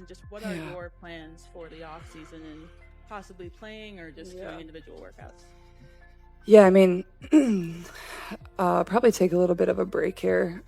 Just what are your plans for the off season and possibly playing or just doing individual workouts? Yeah, I mean, probably take a little bit of a break here,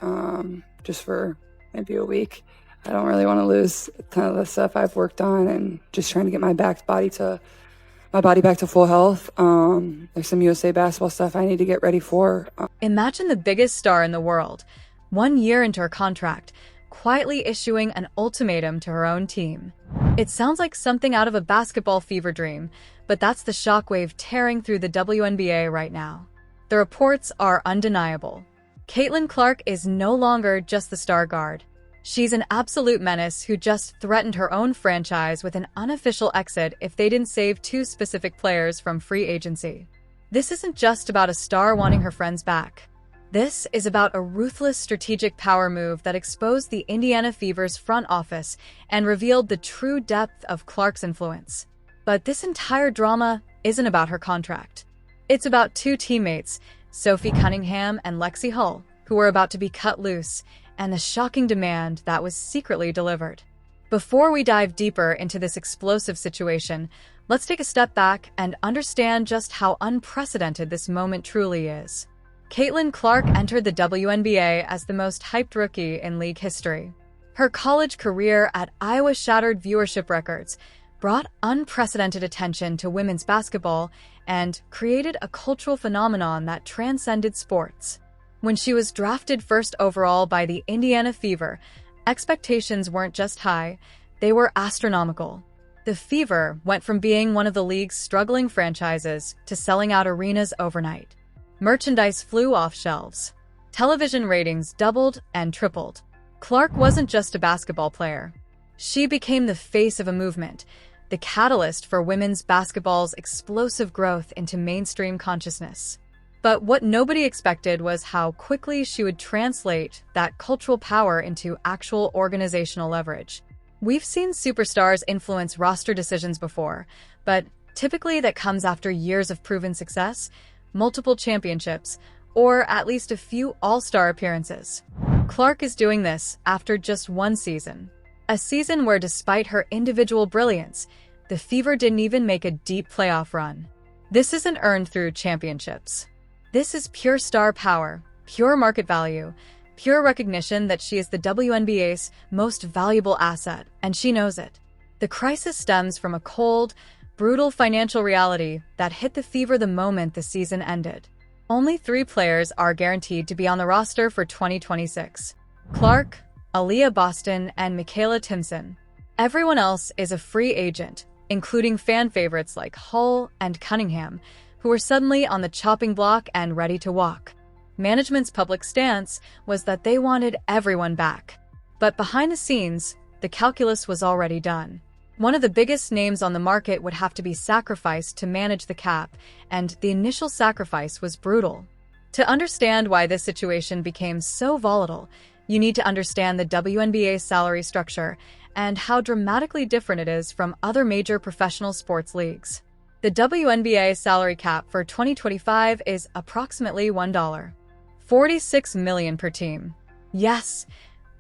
just for maybe a week. I don't really want to lose a ton of the stuff I've worked on, and just trying to get my body back to full health. There's some USA basketball stuff I need to get ready for. Imagine the biggest star in the world, 1 year into her contract, quietly issuing an ultimatum to her own team. It sounds like something out of a basketball fever dream, but that's the shockwave tearing through the WNBA right now. The reports are undeniable. Caitlin Clark is no longer just the star guard. She's an absolute menace who just threatened her own franchise with an unofficial exit if they didn't save 2 specific players from free agency. This isn't just about a star wanting her friends back. This is about a ruthless strategic power move that exposed the Indiana Fever's front office and revealed the true depth of Clark's influence. But this entire drama isn't about her contract. It's about 2 teammates, Sophie Cunningham and Lexie Hull, who were about to be cut loose, and the shocking demand that was secretly delivered. Before we dive deeper into this explosive situation, let's take a step back and understand just how unprecedented this moment truly is. Caitlin Clark entered the WNBA as the most hyped rookie in league history. Her college career at Iowa shattered viewership records, brought unprecedented attention to women's basketball, and created a cultural phenomenon that transcended sports. When she was drafted first overall by the Indiana Fever, expectations weren't just high, they were astronomical. The Fever went from being one of the league's struggling franchises to selling out arenas overnight. Merchandise flew off shelves. Television ratings doubled and tripled. Clark wasn't just a basketball player. She became the face of a movement, the catalyst for women's basketball's explosive growth into mainstream consciousness. But what nobody expected was how quickly she would translate that cultural power into actual organizational leverage. We've seen superstars influence roster decisions before, but typically that comes after years of proven success, multiple championships, or at least a few all-star appearances. Clark is doing this after just 1 season. A season where, despite her individual brilliance, the Fever didn't even make a deep playoff run. This isn't earned through championships. This is pure star power, pure market value, pure recognition that she is the WNBA's most valuable asset, and she knows it. The crisis stems from a cold, brutal financial reality that hit the Fever the moment the season ended. Only 3 players are guaranteed to be on the roster for 2026. Clark, Aaliyah Boston, and Michaela Timson. Everyone else is a free agent, including fan favorites like Hull and Cunningham, who were suddenly on the chopping block and ready to walk. Management's public stance was that they wanted everyone back. But behind the scenes, the calculus was already done. One of the biggest names on the market would have to be sacrificed to manage the cap, and the initial sacrifice was brutal. To understand why this situation became so volatile, you need to understand the WNBA's salary structure and how dramatically different it is from other major professional sports leagues. The WNBA salary cap for 2025 is approximately $1.46 million per team. Yes,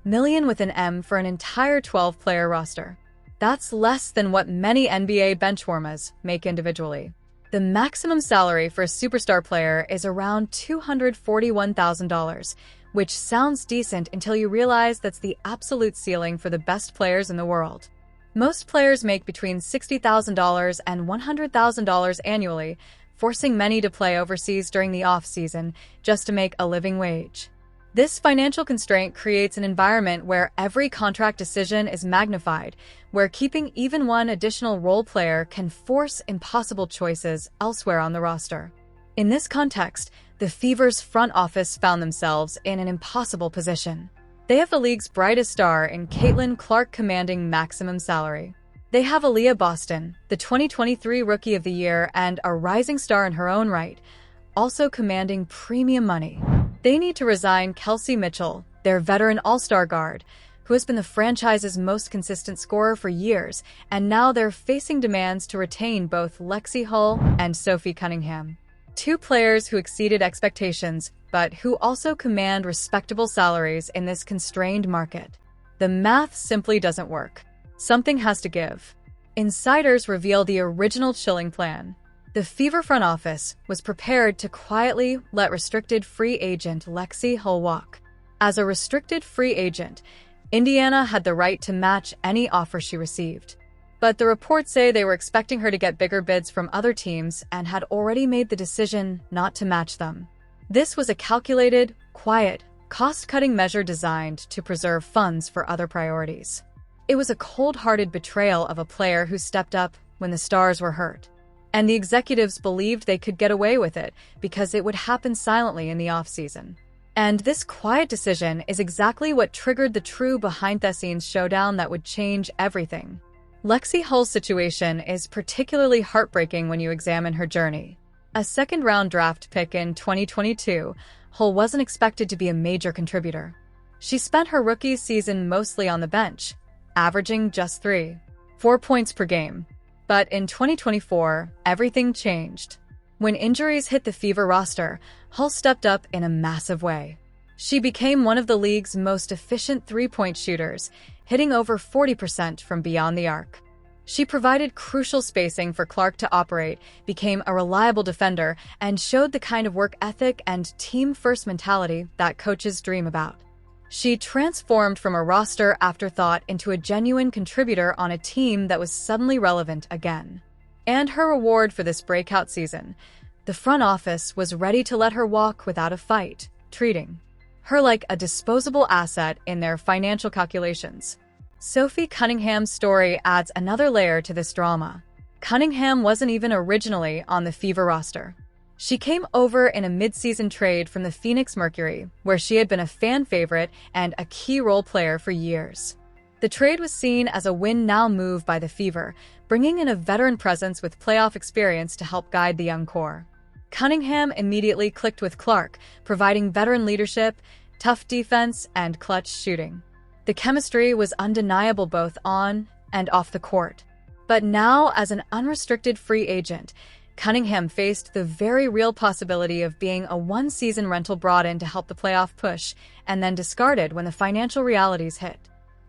million with an M for an entire 12-player roster. That's less than what many NBA benchwarmers make individually. The maximum salary for a superstar player is around $241,000, which sounds decent until you realize that's the absolute ceiling for the best players in the world. Most players make between $60,000 and $100,000 annually, forcing many to play overseas during the off-season just to make a living wage. This financial constraint creates an environment where every contract decision is magnified, where keeping even one additional role player can force impossible choices elsewhere on the roster. In this context, the Fever's front office found themselves in an impossible position. They have the league's brightest star in Caitlin Clark commanding maximum salary. They have Aaliyah Boston, the 2023 Rookie of the Year and a rising star in her own right, also commanding premium money. They need to resign Kelsey Mitchell, their veteran all-star guard, who has been the franchise's most consistent scorer for years, and now they're facing demands to retain both Lexie Hull and Sophie Cunningham. 2 players who exceeded expectations, but who also command respectable salaries in this constrained market. The math simply doesn't work. Something has to give. Insiders reveal the original chilling plan. The Fever front office was prepared to quietly let restricted free agent Lexie Hull walk. As a restricted free agent, Indiana had the right to match any offer she received. But the reports say they were expecting her to get bigger bids from other teams and had already made the decision not to match them. This was a calculated, quiet, cost-cutting measure designed to preserve funds for other priorities. It was a cold-hearted betrayal of a player who stepped up when the stars were hurt. And the executives believed they could get away with it because it would happen silently in the offseason. And this quiet decision is exactly what triggered the true behind-the-scenes showdown that would change everything. Lexie Hull's situation is particularly heartbreaking when you examine her journey. A second-round draft pick in 2022, Hull wasn't expected to be a major contributor. She spent her rookie season mostly on the bench, averaging just 4 points per game. But in 2024, everything changed. When injuries hit the Fever roster, Hull stepped up in a massive way. She became one of the league's most efficient three-point shooters, hitting over 40% from beyond the arc. She provided crucial spacing for Clark to operate, became a reliable defender, and showed the kind of work ethic and team-first mentality that coaches dream about. She transformed from a roster afterthought into a genuine contributor on a team that was suddenly relevant again. And her reward for this breakout season, the front office was ready to let her walk without a fight, treating her like a disposable asset in their financial calculations. Sophie Cunningham's story adds another layer to this drama. Cunningham wasn't even originally on the Fever roster. She came over in a mid-season trade from the Phoenix Mercury, where she had been a fan favorite and a key role player for years. The trade was seen as a win-now move by the Fever, bringing in a veteran presence with playoff experience to help guide the young core. Cunningham immediately clicked with Clark, providing veteran leadership, tough defense, and clutch shooting. The chemistry was undeniable both on and off the court. But now, as an unrestricted free agent, Cunningham faced the very real possibility of being a one-season rental brought in to help the playoff push and then discarded when the financial realities hit.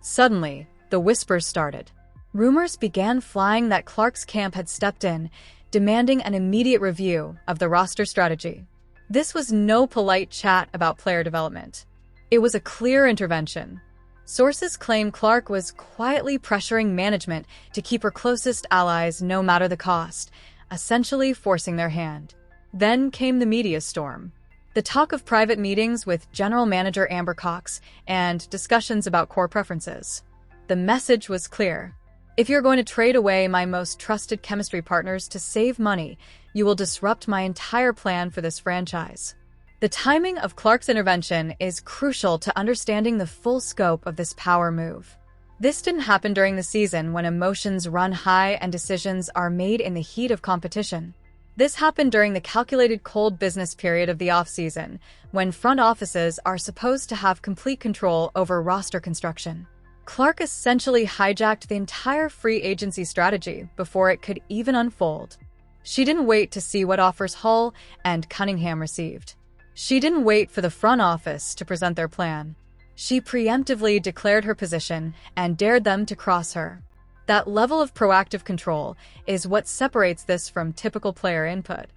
Suddenly, the whispers started. Rumors began flying that Clark's camp had stepped in, demanding an immediate review of the roster strategy. This was no polite chat about player development. It was a clear intervention. Sources claim Clark was quietly pressuring management to keep her closest allies no matter the cost, essentially forcing their hand. Then came the media storm. The talk of private meetings with General Manager Amber Cox and discussions about core preferences. The message was clear. If you're going to trade away my most trusted chemistry partners to save money, you will disrupt my entire plan for this franchise. The timing of Clark's intervention is crucial to understanding the full scope of this power move. This didn't happen during the season when emotions run high and decisions are made in the heat of competition. This happened during the calculated cold business period of the offseason, when front offices are supposed to have complete control over roster construction. Clark essentially hijacked the entire free agency strategy before it could even unfold. She didn't wait to see what offers Hull and Cunningham received. She didn't wait for the front office to present their plan. She preemptively declared her position and dared them to cross her. That level of proactive control is what separates this from typical player input.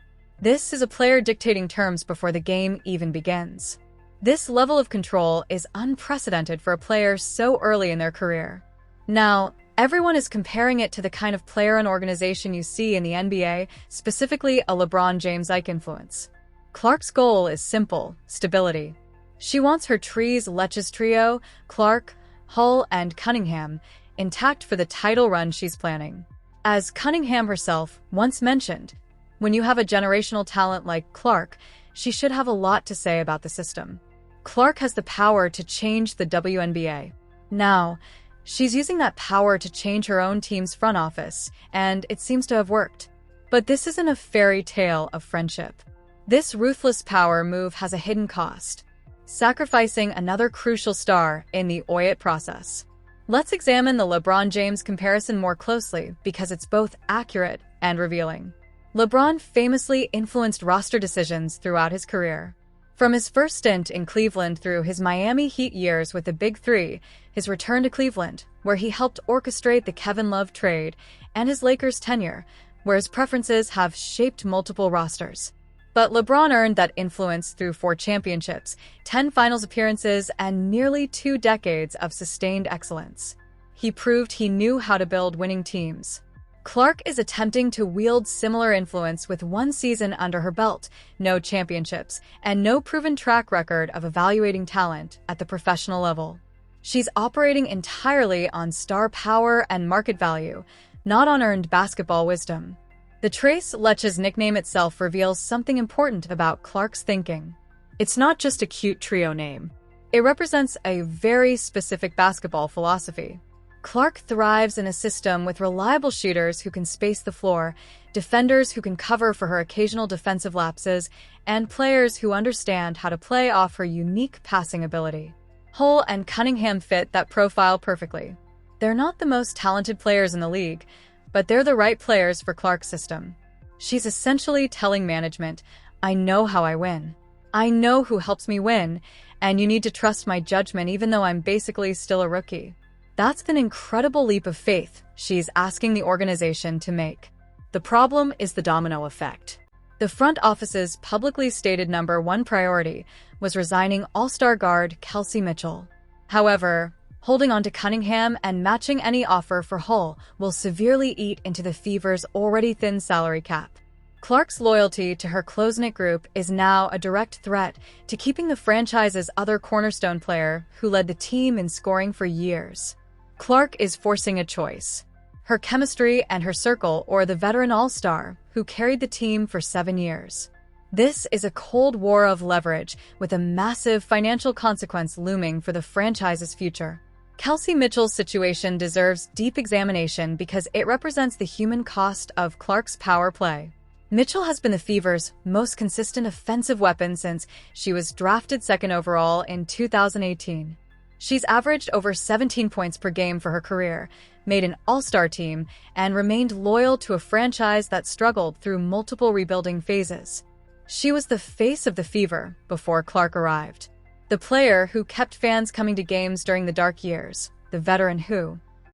This is a player dictating terms before the game even begins. This level of control is unprecedented for a player so early in their career. Now, everyone is comparing it to the kind of player and organization you see in the NBA, specifically a LeBron James-like influence. Clark's goal is simple: stability. She wants her Trees Leches trio, Clark, Hull, and Cunningham, intact for the title run she's planning. As Cunningham herself once mentioned, when you have a generational talent like Clark, she should have a lot to say about the system. Clark has the power to change the WNBA. Now, she's using that power to change her own team's front office, and it seems to have worked. But this isn't a fairy tale of friendship. This ruthless power move has a hidden cost: sacrificing another crucial star in the OIT process. Let's examine the LeBron James comparison more closely because it's both accurate and revealing. LeBron famously influenced roster decisions throughout his career. From his first stint in Cleveland through his Miami Heat years with the Big Three, his return to Cleveland, where he helped orchestrate the Kevin Love trade, and his Lakers tenure, where his preferences have shaped multiple rosters. But LeBron earned that influence through 4 championships, 10 finals appearances, and nearly 2 decades of sustained excellence. He proved he knew how to build winning teams. Clark is attempting to wield similar influence with 1 season under her belt, no championships, and no proven track record of evaluating talent at the professional level. She's operating entirely on star power and market value, not on earned basketball wisdom. The Tres Leches nickname itself reveals something important about Clark's thinking. It's not just a cute trio name. It represents a very specific basketball philosophy. Clark thrives in a system with reliable shooters who can space the floor, defenders who can cover for her occasional defensive lapses, and players who understand how to play off her unique passing ability. Hull and Cunningham fit that profile perfectly. They're not the most talented players in the league, but they're the right players for Clark's system. She's essentially telling management, I know how I win. I know who helps me win, and you need to trust my judgment even though I'm basically still a rookie. That's an incredible leap of faith she's asking the organization to make. The problem is the domino effect. The front office's publicly stated #1 priority was resigning all-star guard Kelsey Mitchell. However, holding on to Cunningham and matching any offer for Hull will severely eat into the Fever's already thin salary cap. Clark's loyalty to her close-knit group is now a direct threat to keeping the franchise's other cornerstone player who led the team in scoring for years. Clark is forcing a choice: her chemistry and her circle, or the veteran all-star who carried the team for 7 years. This is a cold war of leverage with a massive financial consequence looming for the franchise's future. Kelsey Mitchell's situation deserves deep examination because it represents the human cost of Clark's power play. Mitchell has been the Fever's most consistent offensive weapon since she was drafted 2nd overall in 2018. She's averaged over 17 points per game for her career, made an all-star team, and remained loyal to a franchise that struggled through multiple rebuilding phases. She was the face of the Fever before Clark arrived. The player who kept fans coming to games during the dark years, the veteran who,